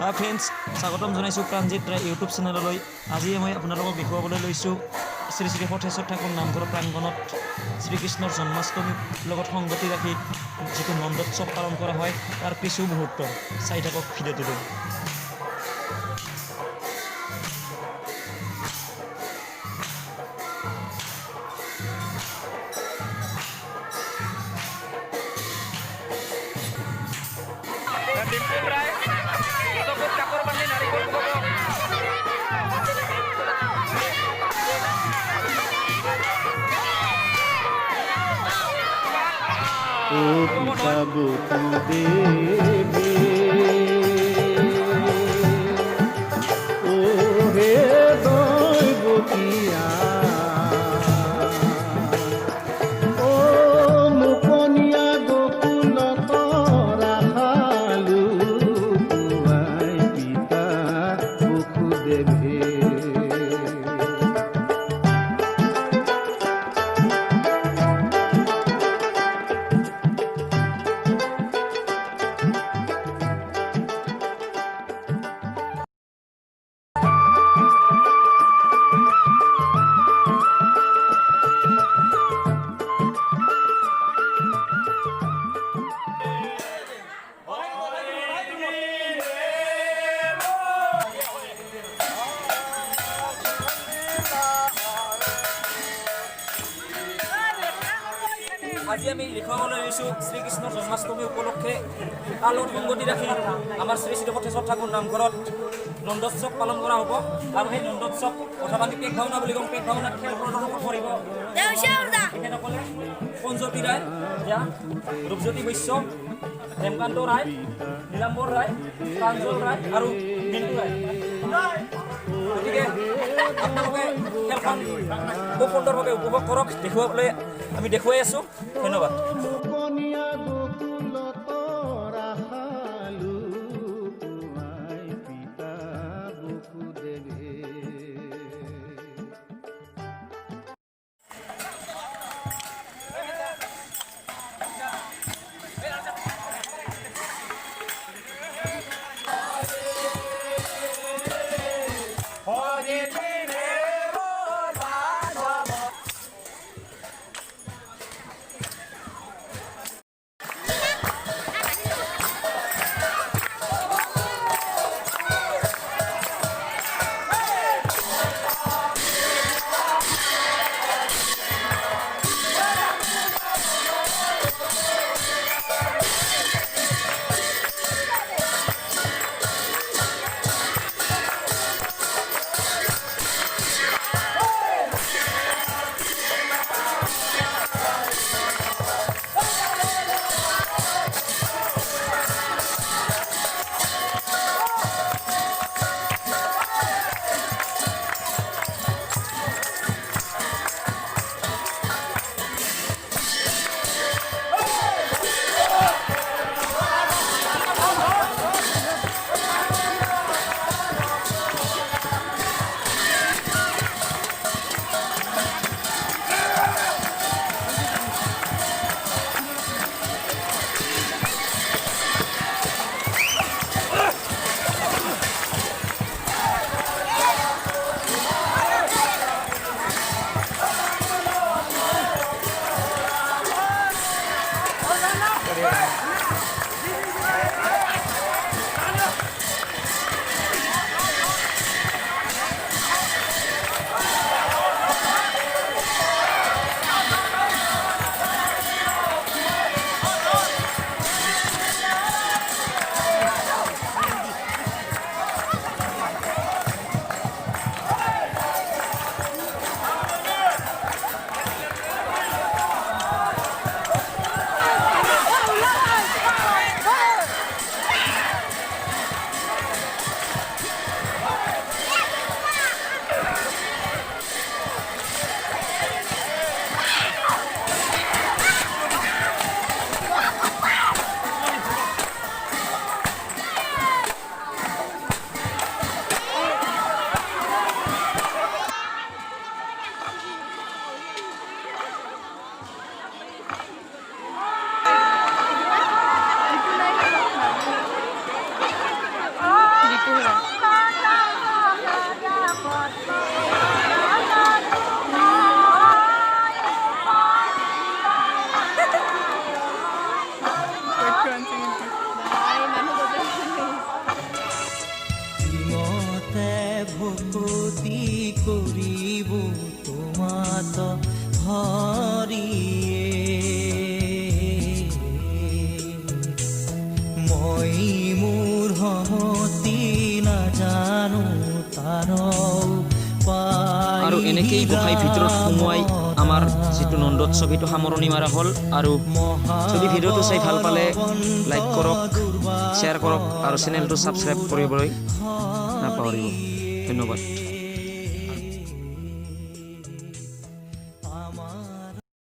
হাই friends, স্বাগতম জনাইছোঁ প্ৰাণজিত ৰায় YouTube চেনেললৈ। আজি মই আপোনালোকক দেখুৱাবলৈ লৈছোঁ শ্ৰী শ্ৰী সৰ্থেশ্বৰ ঠাকুৰ নামঘৰ প্ৰাংগণত শ্ৰীকৃষ্ণৰ জন্মাষ্টমীৰ লগত সংগতি ৰাখি যিটো নন্দোৎসৱ পালন কৰা হয় তাৰ কিছু মুহূৰ্ত চাই থাকক ভিডিঅ'টো। ओ पिता बुतु देवे ओ हे दैवतिया ओ मुकनिया गोकुल राखालु तुआई पिता बुतु देवे। আজি আমি দেখুৱাবলৈ লৈছোঁ শ্ৰীকৃষ্ণৰ জন্মাষ্টমী উপলক্ষে তাৰ লগত সংগতি ৰাখি আমাৰ শ্ৰী শ্ৰী সৰ্থেশ্বৰ ঠাকুৰ নামঘৰত নন্দোৎসৱ পালন কৰা হ'ব। আৰু সেই নন্দোৎসৱ অথবা আমি পেট ভাওনা বুলি কওঁ, পেট ভাওনাত খেল প্ৰদৰ্শন কৰিব তেখেতসকলে পঞ্জৱতী ৰায়, ৰূপজ্যোতি বৈশ্য, হেমকান্ত ৰায়, নীলাম্বৰ ৰায়, প্ৰাঞ্জল ৰায় আৰু মিণ্টু ৰায়। গতিকে আপোনালোকে খেলখন খুব সুন্দৰভাৱে উপভোগ কৰক। দেখুৱাবলৈ আমি দেখুৱাই আছোঁ। ধন্যবাদ। এনেকেই গোসাঁই ভিতৰত সোমোৱাই আমাৰ যিটো নন্দোৎসৱ সেইটো সামৰণি মাৰা হ'ল। আৰু যদি ভিডিঅ'টো চাই ভাল পালে লাইক কৰক, শ্বেয়াৰ কৰক আৰু চেনেলটো ছাবস্ক্ৰাইব কৰিবলৈ নাপাহৰিব। ধন্যবাদ।